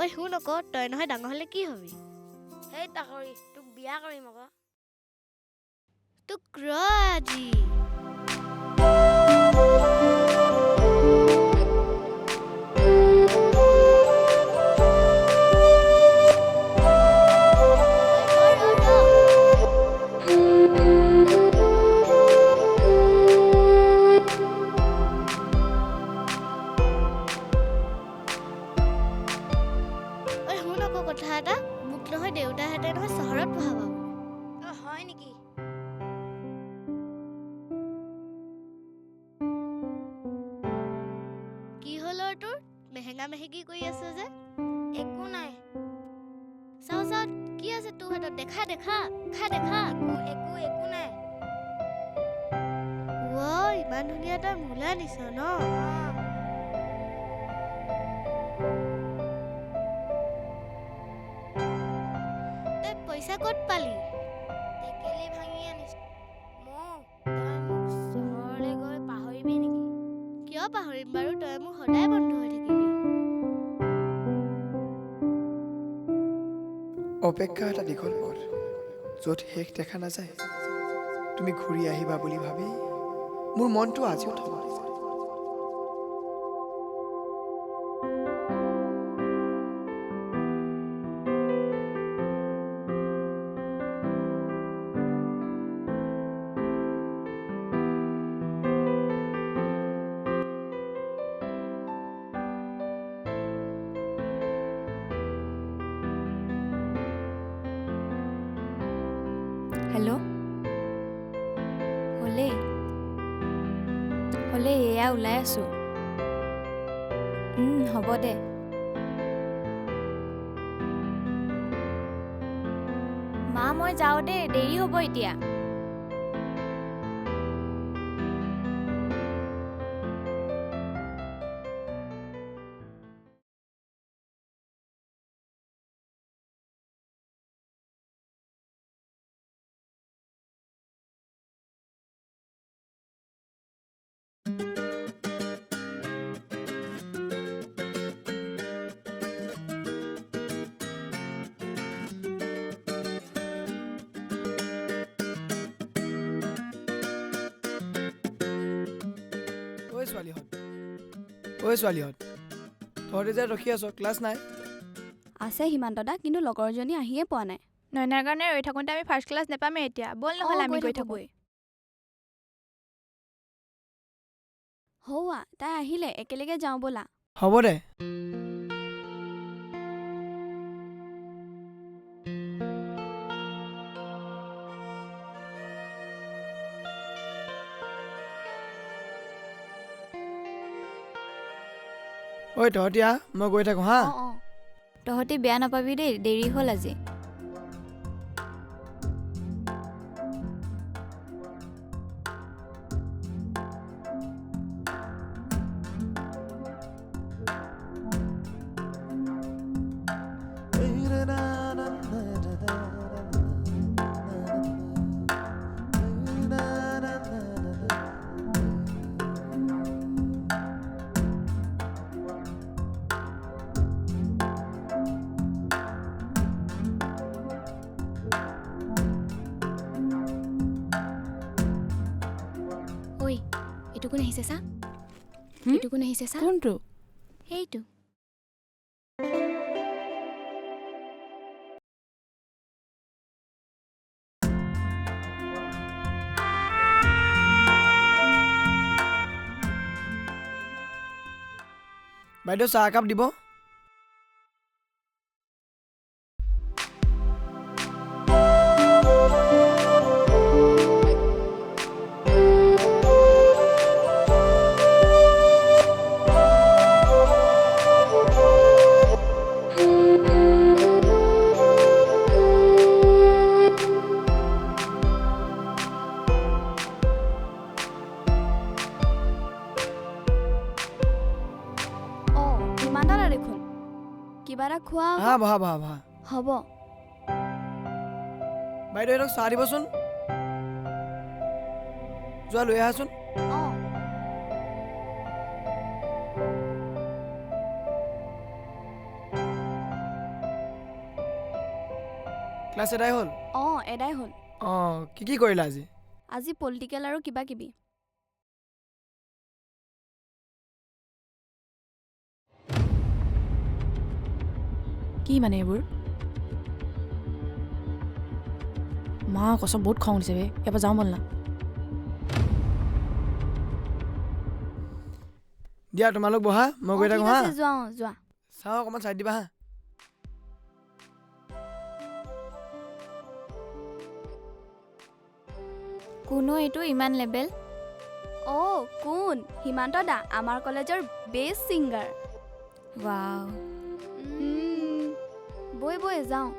ঐ শুন আকৌ তই নহয় ডাঙৰ হ'লে কি হবি? সেই তাকৰি তোক বিয়া কৰিম আকৌ। তোক ৰ আজি। কথা এটা মোক নহয় দেউতাহঁতে নহয় চহৰত পঢ়াব। হয় নেকি? কি হ'ল তোৰ মেহেঙা মেহেগি কৰি আছ যে? একো নাই। চাও চাও কি আছে তোৰ হাতত? দেখা দেখা খা দেখা। একো নাই। ইমান ধুনীয়া তই মূলা নিছ ন? তই পইচা ক'ত পালি? টেকেলি ভাঙি আনিছো। তই মোক চহৰলৈ গৈ পাহৰিবি নেকি? কিয় পাহৰিম বাৰু, তই মোৰ সদায় বন্ধু হৈ থাকিবি। অপেক্ষা এটা দীঘল পথ, য'ত শেষ দেখা নাযায়। তুমি ঘূৰি আহিবা বুলি ভাবি মোৰ মনটো আজিও থমকি যায়। হেল্ল', হ'লে এয়া ওলাই আছো। হ'ব দে। মা মই যাওঁ দেই, দেৰি হ'ব এতিয়া। ছোৱালীহঁত তহঁতে যে ৰখি আছ, ক্লাছ নাই? আছে হিমান্ত দা, কিন্তু লগৰজনী আহিয়ে পোৱা নাই। নয়নাৰ কাৰণে ৰৈ থাকোঁতে আমি ফাৰ্ষ্ট ক্লাছ নাপামেই এতিয়া। ব'ল নহ'লে আমি গৈ থাকোঁ। হৌৱা তাই আহিলে, একেলগে যাওঁ ব'লা। হ'ব দে। ঐ তহঁতি আহ, মই গৈ থাকোঁ হা। তহঁতি বেয়া নাপাবি দেই, দেৰি হ'ল আজি। এইটো কোন আহিছে চা? এইটো কোন আহিছে চা? কোনটো? সেইটো। বাইদেউ চাহ একাপ দিব। কিবা এটা খোৱা। বহা বহা বহা। হ'ব। বাইদেউ এইটোক চাহ দিবচোন। যোৱা লৈ আহাচোন। ক্লাছ এদাই হ'ল? অঁ এদাই হ'ল। অঁ কি কৰিলা আজি? আজি পলিটিকেল আৰু কিবা কিবি। কি মানে এইবোৰ? মা কচম বহুত খং উঠিছে বে, এবাৰ যাওঁ বল না। দিয়া তোমালোক বহা, মই গৈ ঠিক থাকোঁ হা। আছে যোৱা যোৱা। চাওঁ অকণমান চাই দিবা হা। কোনো এইটো ইমান লেবেল? অঁ কোন? হিমান্ত দা, আমাৰ কলেজৰ বেষ্ট ছিংগাৰ। ৱাও। বৈ বৈ যাওঁ।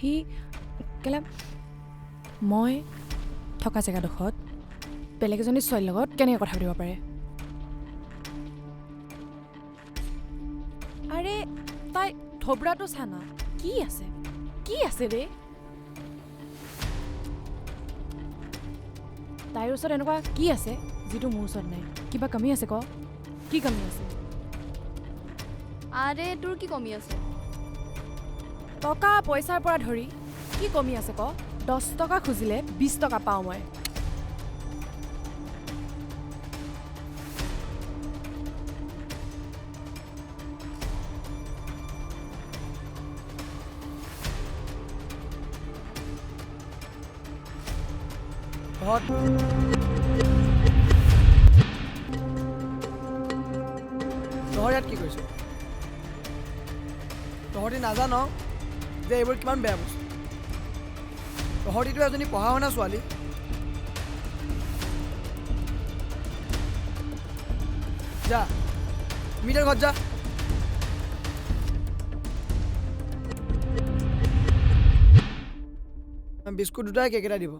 সি কেলে মই থকা জেগাডোখৰত বেলেগ এজনী ছোৱালীৰ লগত কেনেকৈ কথা পাতিব পাৰে? আৰে তাই থবৰাটো চানা, কি আছে ৰে? তাইৰ ওচৰত এনেকুৱা কি আছে যিটো মোৰ ওচৰত নাই? কিবা কমি আছে ক? কি কমি আছে? আৰে তোৰ কি কমি আছে? টকা পইচাৰ পৰা ধৰি কি কমি আছে ক? 10 টকা খুজিলে 20 টকা পাওঁ মই। তহঁত ইয়াত কি কৰিছ? তহঁতি নাজান যে এইবোৰ কিমান বেয়া বস্তু। তহঁতিটো এজনী পঢ়া শুনা ছোৱালী। যা তুমি তাৰ ঘৰত যা। বিস্কুট দুটাই কেক এটা দিব।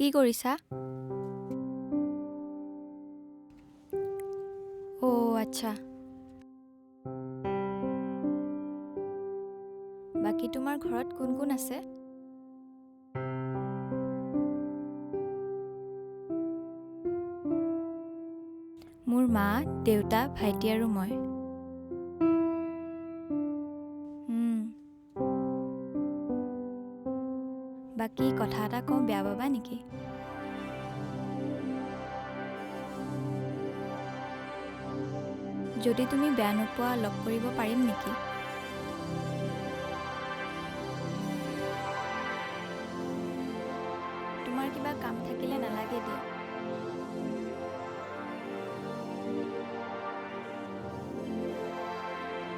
কি কৰিছা? অ' আচ্ছা। বাকী তোমাৰ ঘৰত কোন কোন আছে? মোৰ মা, দেউতা, ভাইটি আৰু মই। বাকী কথা এটা কওঁ, বেয়া পাবা নেকি? যদি তুমি বেয়া নোপোৱা লগ কৰিব পাৰিম নেকি? তোমাৰ কিবা কাম থাকিলে নালাগে দিয়া।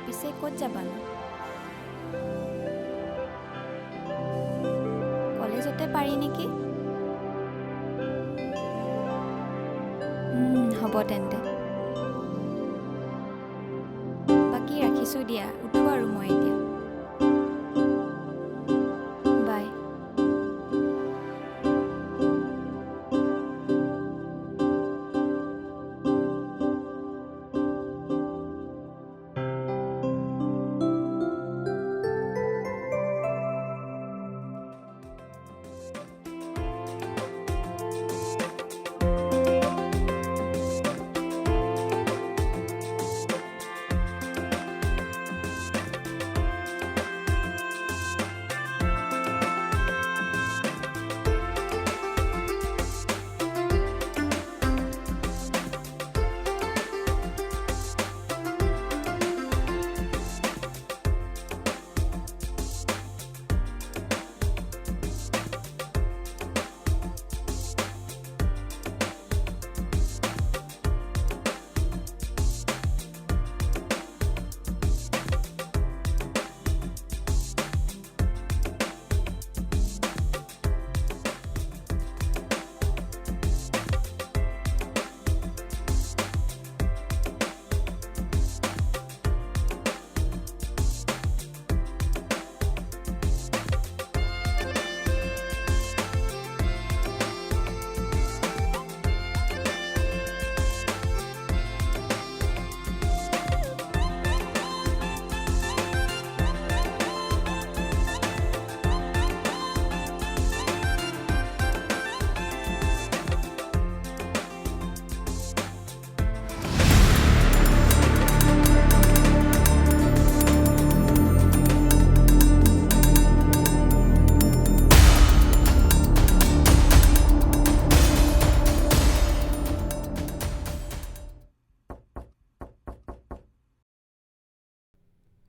পিছে ক'ত যাবানো? কলেজতে পাৰি নেকি? হ'ব তেন্তে। বাকী ৰাখিছোঁ দিয়া, উঠো আৰু মই এতিয়া। বাই।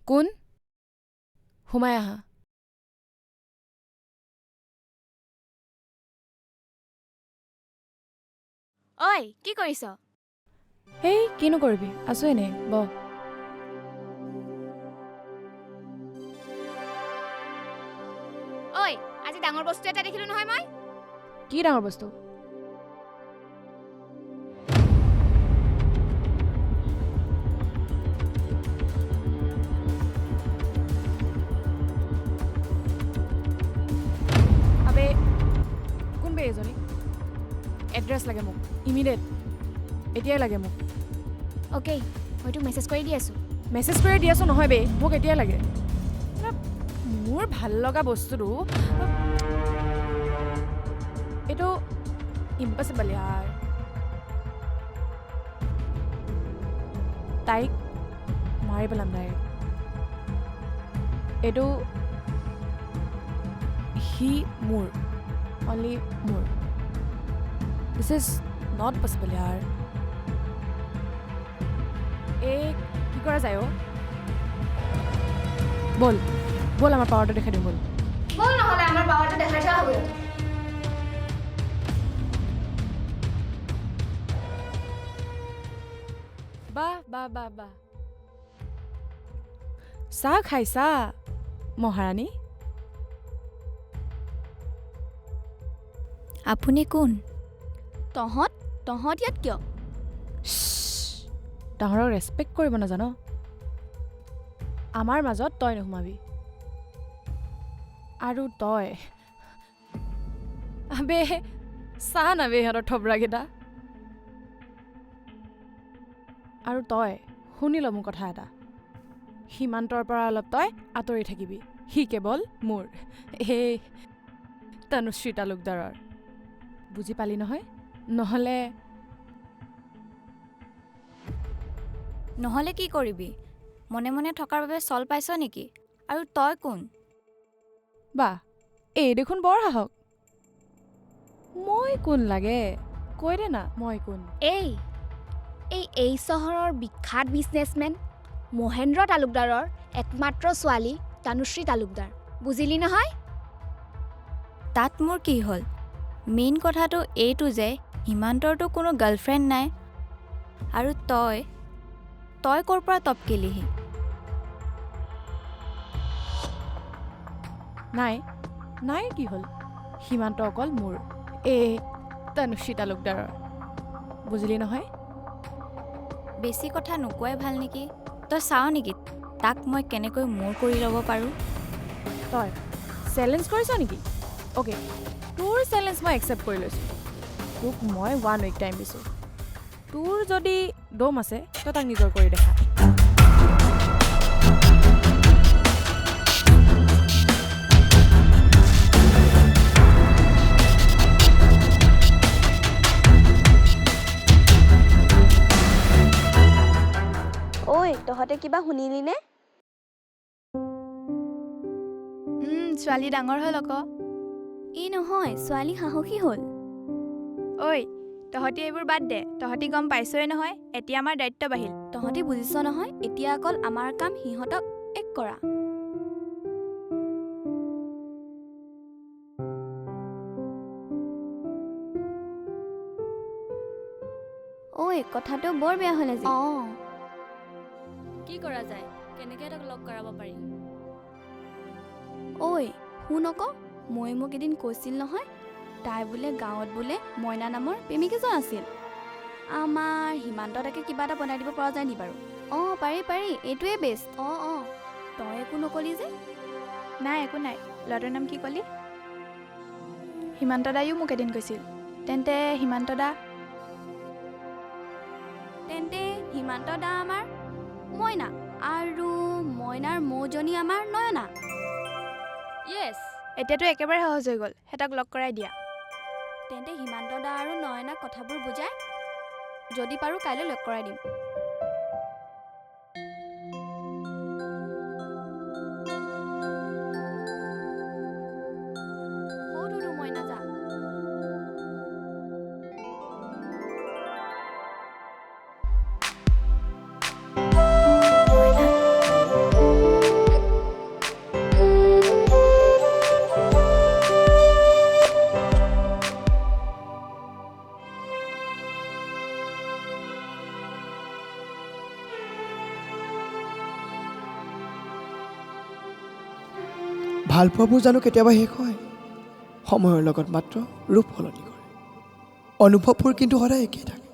কোন? সোমাই আহা। ঐ কি কৰিছ? হেই কিনো কৰিবি, আছো এনেই, বহ। ঐ আজি ডাঙৰ বস্তু এটা দেখিলো নহয় মই। কি ডাঙৰ বস্তু? এজনী এড্ৰেছ লাগে মোক, ইমিডিয়েট, এতিয়াই লাগে মোক। অ'কে, মই তোক মেছেজ কৰি দি আছোঁ। মেছেজ কৰি দি আছোঁ নহয় বে, মোক এতিয়াই লাগে। মোৰ ভাল লগা বস্তুটো এইটো ইম্পচিবল ইয়াৰ। তাইক মাৰি পেলাম ডাইৰেক্ট। এইটো সি মোৰ, only more. This is not possible yaar. কি কৰা যায়? বল বল আমাৰ পাৱাৰটো দেখাই দিম, বল বল নহ'লে আমাৰ পাৱাৰটো দেখাই থোৱা হ'ব। বাহ বাহ বাহ বাহ। চাহ খাইছা মহাৰাণী? আপুনি কোন? তহঁত ইয়াত কিয়? ডাঙৰক ৰেচপেক্ট কৰিব নাজান? আমাৰ মাজত তই নোসোমাবি। আৰু তই আবে চাহ নাবে সিহঁতৰ থপৰাকেইটা। আৰু তই শুনি ল মোৰ কথা এটা, সীমান্তৰ পৰা অলপ তই আঁতৰি থাকিবি। সি কেৱল মোৰ, এই তনুশ্ৰী তালুকদাৰৰ। বুজি পালি নহয়? নহ'লে কি কৰিবি? মনে মনে থকাৰ বাবে চল পাইছ নেকি? আৰু তই কোন? বা এই দেখোন বৰ সাহস। মই কোন লাগে কৈ দে না, মই কোন? এই চহৰৰ বিখ্যাত বিজনেছমেন মহেন্দ্ৰ তালুকদাৰৰ একমাত্ৰ ছোৱালী তনুশ্ৰী তালুকদাৰ। বুজিলি নহয়? তাত মোৰ কি হ'ল? মেইন কথাটো এইটো যে হিমান্তৰতো কোনো গাৰ্লফ্ৰেণ্ড নাই। আৰু তই ক'ৰ পৰা টপকিলিহি? নাই কি হ'ল? সীমান্ত অকল মোৰ, এই তনুশ্ৰী তালুকদাৰৰ। বুজিলি নহয়? বেছি কথা নোকোৱাই ভাল নেকি? তই চাৱ নেকি তাক মই কেনেকৈ মোৰ কৰি ল'ব পাৰোঁ? তই চেলেঞ্জ কৰিছ নেকি? অ'কে, তোৰ চেলেঞ্জ মই একচেপ্ট কৰি লৈছোঁ। তোক মই 1 উইক টাইম দিছোঁ। তোৰ যদি দম আছে তই তাক নিজৰ কৰি দেখা। ঐ তহঁতে কিবা শুনিলি নে? ছোৱালী ডাঙৰ হ'ল আকৌ। এই নহয়, ছোৱালী সাহসী হ'ল। ঐ তহঁতি এইবোৰ বাদ দে, তহঁতি গম পাইছই নহয় এতিয়া আমাৰ দায়িত্ব বাঢ়িল। তহঁতি বুজিছ নহয়, এতিয়া অকল আমাৰ কাম সিহঁতক এক কৰা। ঐ কথাটো বৰ বেয়া হ'ল আজি। কি কৰা যায়? কেনেকৈ তাক লগ কৰাব পাৰি? ঐ শুন আকৌ, মই মোক এদিন কৈছিল নহয় তাই বোলে গাঁৱত বোলে মইনা নামৰ প্ৰেমিক এজন আছিল। আমাৰ সীমান্ত তাকে কিবা এটা বনাই দিব পৰা যায় নি বাৰু? পাৰি, এইটোৱে বেষ্ট। তই একো নকলি যে? নাই একো নাই। ল'ৰাটোৰ নাম কি ক'লি? সীমান্ত দায়ো মোক এদিন কৈছিল। তেন্তে সীমান্ত দা আমাৰ মইনা, আৰু মইনাৰ মৌজনী আমাৰ নয়না। য়েছ। এতিয়াতো একেবাৰে সহজ হৈ গ'ল, সিহঁতক লগ কৰাই দিয়া। তেন্তে সীমান্ত দা আৰু নয়নাক কথাবোৰ বুজাই যদি পাৰোঁ কাইলৈ লগ কৰাই দিম। মইনা যা। ভালপোৱাবোৰ জানো কেতিয়াবা শেষ হয়? সময়ৰ লগত মাত্ৰ ৰূপ সলনি কৰে, অনুভৱবোৰ কিন্তু সদায় একেই থাকে।